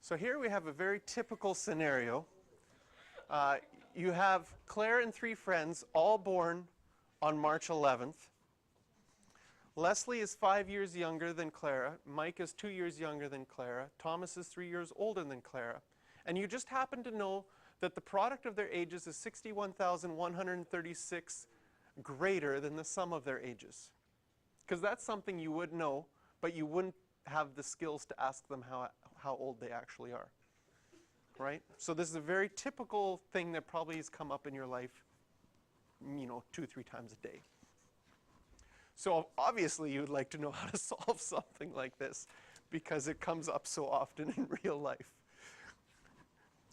So here we have a very typical scenario. You have Claire and three friends, all born on March 11th. Leslie is 5 years younger than Clara. Mike is 2 years younger than Clara. Thomas is 3 years older than Clara. And you just happen to know that the product of their ages is 61,136 greater than the sum of their ages. Because that's something you would know, but you wouldn't have the skills to ask them how old they actually are. Right? So this is a very typical thing that probably has come up in your life, 2-3 times a day. So obviously you would like to know how to solve something like this because it comes up so often in real life.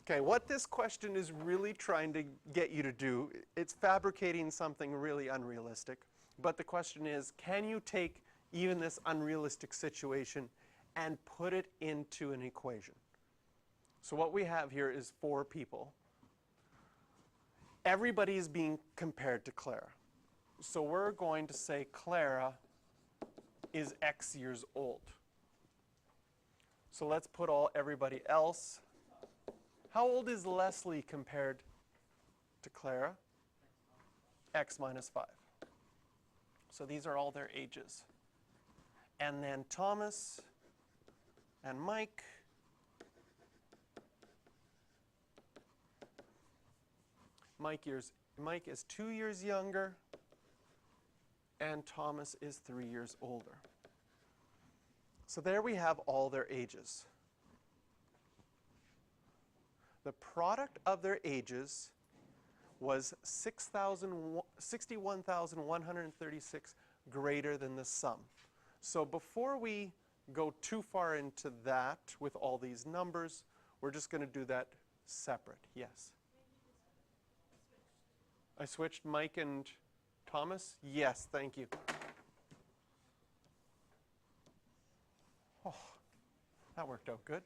Okay, what this question is really trying to get you to do, it's fabricating something really unrealistic. But the question is, can you take even this unrealistic situation and put it into an equation? So what we have here is 4 people. Everybody is being compared to Clara. So we're going to say Clara is X years old. So let's put everybody else. How old is Leslie compared to Clara? X minus 5. So these are all their ages. And then Thomas and Mike. Mike is 2 years younger, and Thomas is 3 years older. So there we have all their ages. The product of their ages was 61,136 greater than the sum. So before we go too far into that with all these numbers, we're just going to do that separate. Yes? I switched Mike and Thomas? Yes, thank you. Oh, that worked out good.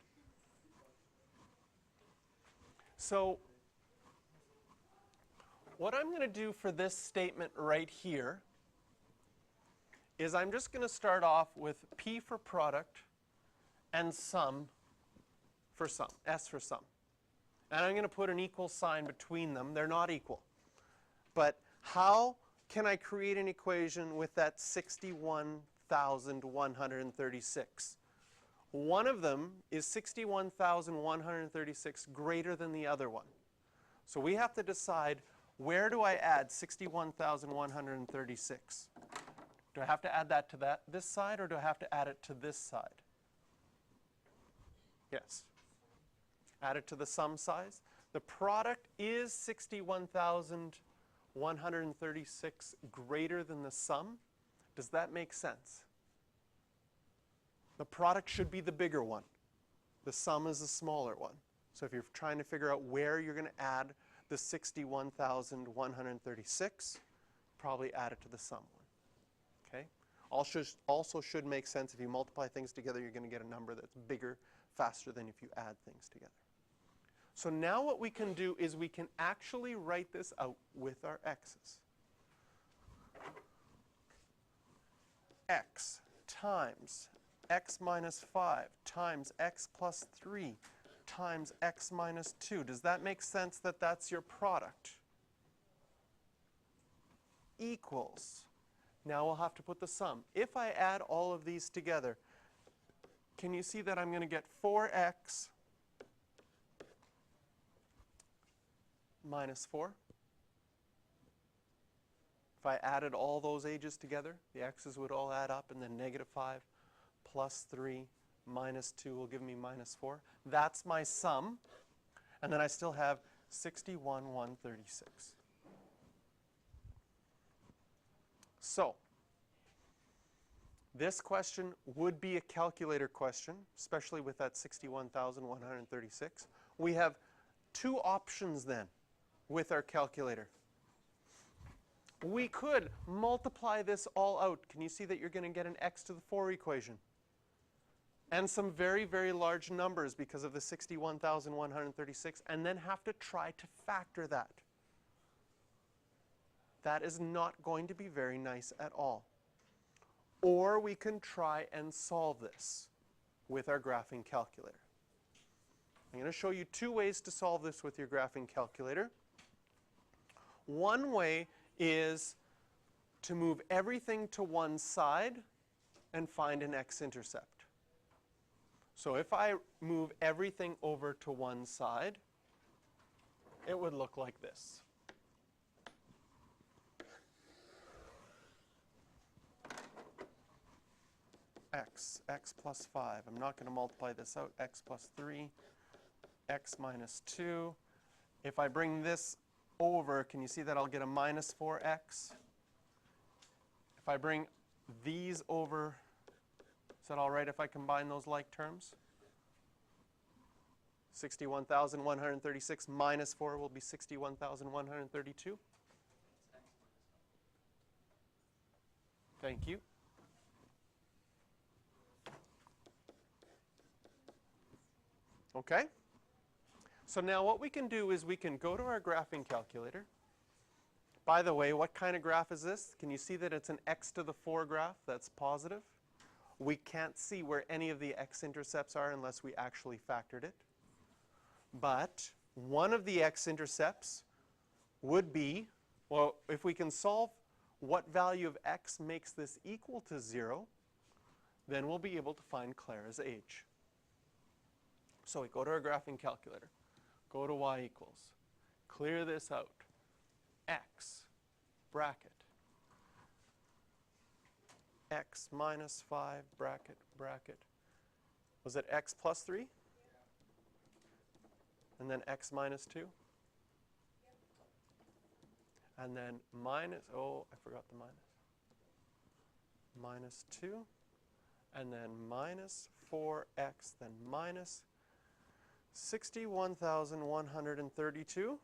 So what I'm going to do for this statement right here is I'm just going to start off with P for product and sum for sum, S for sum. And I'm going to put an equal sign between them. They're not equal. But how can I create an equation with that 61,136? One of them is 61,136 greater than the other one. So we have to decide, where do I add 61,136? Do I have to add that to this side, or do I have to add it to this side? Yes. Add it to the sum size. The product is 61,136 greater than the sum. Does that make sense? The product should be the bigger one. The sum is the smaller one. So if you're trying to figure out where you're going to add the 61,136, probably add it to the sum one. Okay? Also should make sense, if you multiply things together, you're going to get a number that's bigger, faster than if you add things together. So now what we can do is we can actually write this out with our x's. X times x minus 5 times x plus 3 times x minus 2. Does that make sense that that's your product? Equals. Now we'll have to put the sum. If I add all of these together, can you see that I'm going to get 4x minus 4? If I added all those ages together, the x's would all add up, and then negative 5 plus 3 minus 2 will give me minus 4. That's my sum. And then I still have 61,136. So this question would be a calculator question, especially with that 61,136. We have 2 options then with our calculator. We could multiply this all out. Can you see that you're going to get an x to the 4 equation? And some very, very large numbers because of the 61,136, and then have to try to factor that. That is not going to be very nice at all. Or we can try and solve this with our graphing calculator. I'm going to show you two ways to solve this with your graphing calculator. One way is to move everything to one side and find an x-intercept. So if I move everything over to one side, it would look like this. X plus 5. I'm not going to multiply this out. X plus 3, x minus 2. If I bring this over, can you see that I'll get a minus 4x? If I bring these over, is that all right if I combine those like terms? 61,136 minus 4 will be 61,132. Thank you. Okay? So now what we can do is we can go to our graphing calculator. By the way, what kind of graph is this? Can you see that it's an x to the 4 graph? That's positive. We can't see where any of the x-intercepts are unless we actually factored it. But one of the x-intercepts would be, well, if we can solve what value of x makes this equal to 0, then we'll be able to find Clara's age. So we go to our graphing calculator, go to y equals, clear this out, x, bracket, x minus 5, bracket, bracket. Was it x plus 3? And then x minus 2? And then minus, oh, I forgot the minus. Minus 2, and then minus 4x, then minus 61,132.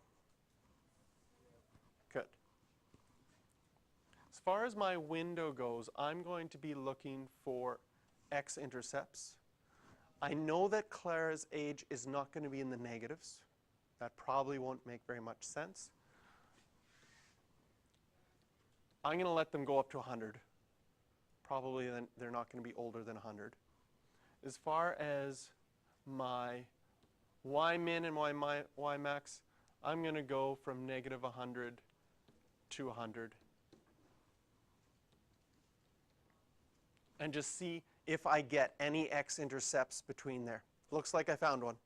Good. As far as my window goes, I'm going to be looking for x-intercepts. I know that Clara's age is not going to be in the negatives. That probably won't make very much sense. I'm going to let them go up to 100. Probably then they're not going to be older than 100. As far as my y min and y max, I'm going to go from negative 100 to 100. And just see if I get any x-intercepts between there. Looks like I found one.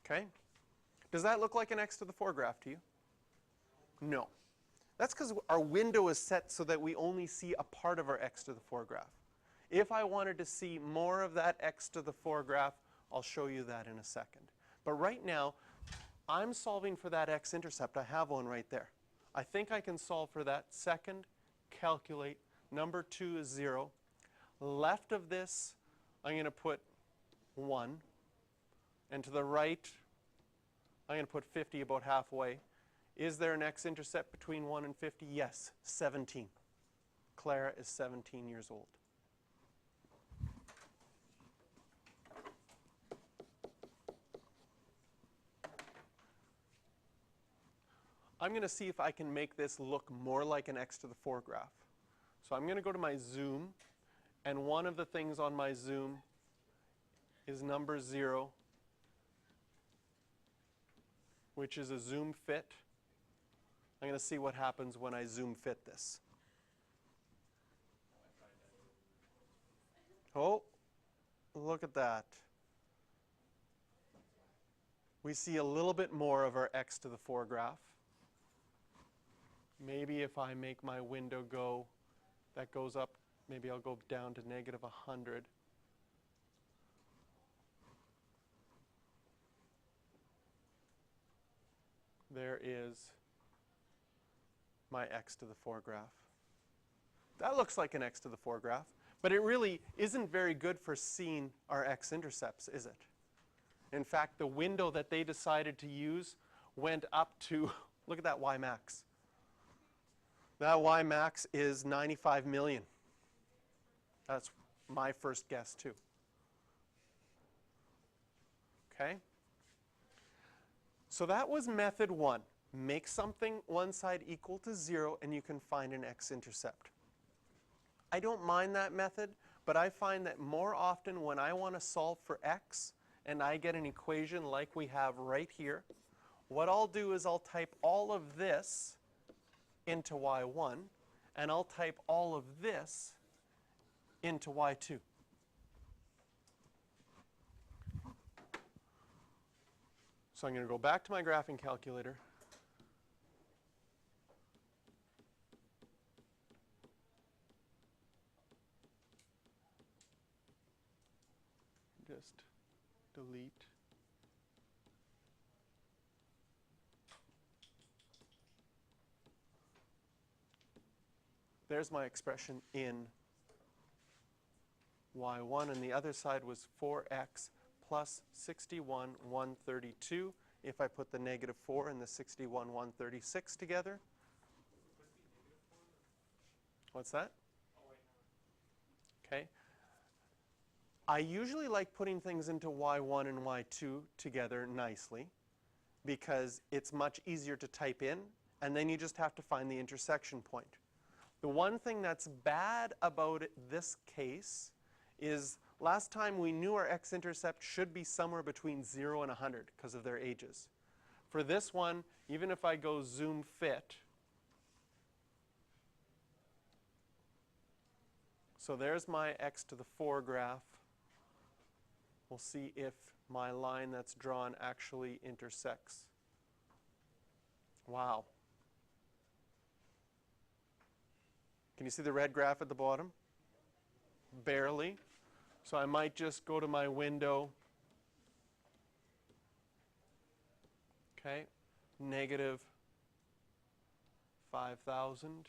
Okay? Does that look like an x to the 4 graph to you? No. That's because our window is set so that we only see a part of our x to the 4 graph. If I wanted to see more of that x to the 4 graph, I'll show you that in a second. But right now, I'm solving for that x-intercept. I have one right there. I think I can solve for that. Second, calculate. Number 2 is 0. Left of this, I'm going to put 1. And to the right, I'm going to put 50 about halfway. Is there an x-intercept between 1 and 50? Yes, 17. Clara is 17 years old. I'm going to see if I can make this look more like an x to the 4 graph. So I'm going to go to my zoom, and one of the things on my zoom is number 0, which is a zoom fit. I'm going to see what happens when I zoom fit this. Oh, look at that. We see a little bit more of our x to the 4 graph. Maybe if I make my window go, that goes up, maybe I'll go down to negative 100. There is my x to the 4 graph. That looks like an x to the 4 graph, but it really isn't very good for seeing our x-intercepts, is it? In fact, the window that they decided to use went up to, look at that y max. That y max is 95 million. That's my first guess too. Okay? So that was method 1. Make something one side equal to 0 and you can find an x-intercept. I don't mind that method, but I find that more often when I want to solve for x and I get an equation like we have right here, what I'll do is I'll type all of this into y1, and I'll type all of this into y2. So I'm going to go back to my graphing calculator. Just delete. There's my expression in y1, and the other side was 4x plus 61, 132. If I put the negative 4 and the 61, 136 together. What's that? Okay. I usually like putting things into y1 and y2 together nicely because it's much easier to type in, and then you just have to find the intersection point. The one thing that's bad about this case is last time we knew our x-intercept should be somewhere between 0 and 100 because of their ages. For this one, even if I go zoom fit, so there's my x to the 4 graph. We'll see if my line that's drawn actually intersects. Wow. Can you see the red graph at the bottom? Barely. So I might just go to my window. Okay, negative 5,000.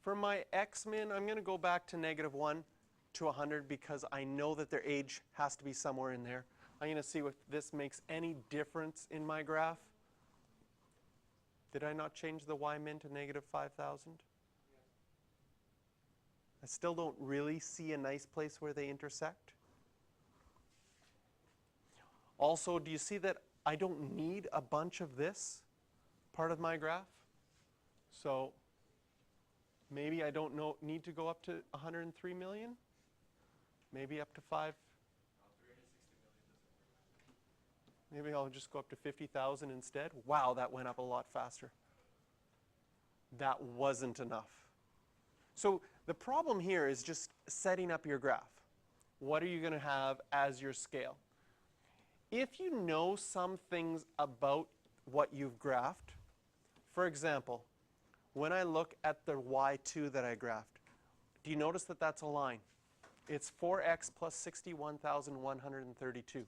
For my x-min, I'm going to go back to negative 1 to 100 because I know that their age has to be somewhere in there. I'm going to see if this makes any difference in my graph. Did I not change the y-min to negative 5,000? I still don't really see a nice place where they intersect. Also, do you see that I don't need a bunch of this part of my graph? So maybe I don't need to go up to 103 million? Maybe up to 5? Maybe I'll just go up to 50,000 instead. Wow, that went up a lot faster. That wasn't enough. So the problem here is just setting up your graph. What are you going to have as your scale? If you know some things about what you've graphed, for example, when I look at the y2 that I graphed, do you notice that that's a line? It's 4x plus 61,132.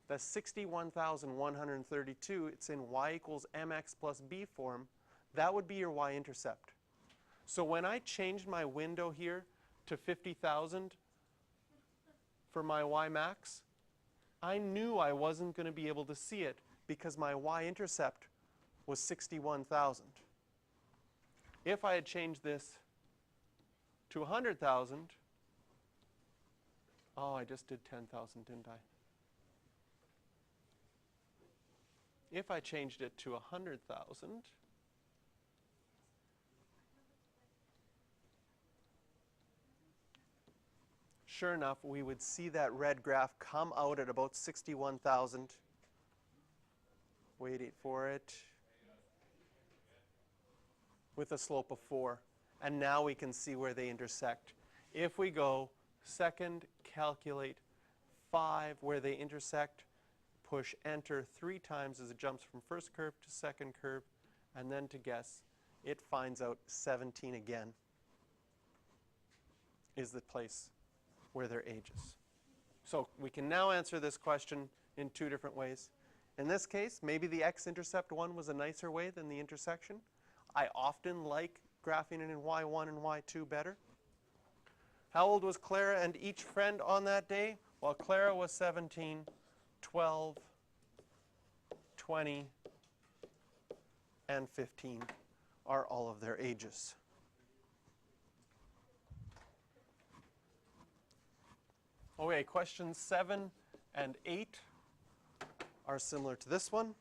The 61,132, it's in y equals mx plus b form. That would be your y-intercept. So when I changed my window here to 50,000 for my y max, I knew I wasn't going to be able to see it because my y-intercept was 61,000. If I had changed this to 100,000, oh, I just did 10,000, didn't I? If I changed it to 100,000, sure enough, we would see that red graph come out at about 61,000. Waiting for it. With a slope of 4. And now we can see where they intersect. If we go second, calculate 5 where they intersect, push enter 3 times as it jumps from first curve to second curve, and then to guess, it finds out 17 again is the place where their ages. So we can now answer this question in 2 different ways. In this case, maybe the x-intercept one was a nicer way than the intersection. I often like graphing it in y1 and y2 better. How old was Clara and each friend on that day? Well, Clara was 17, 12, 20, and 15 are all of their ages. Okay, questions 7 and 8 are similar to this one.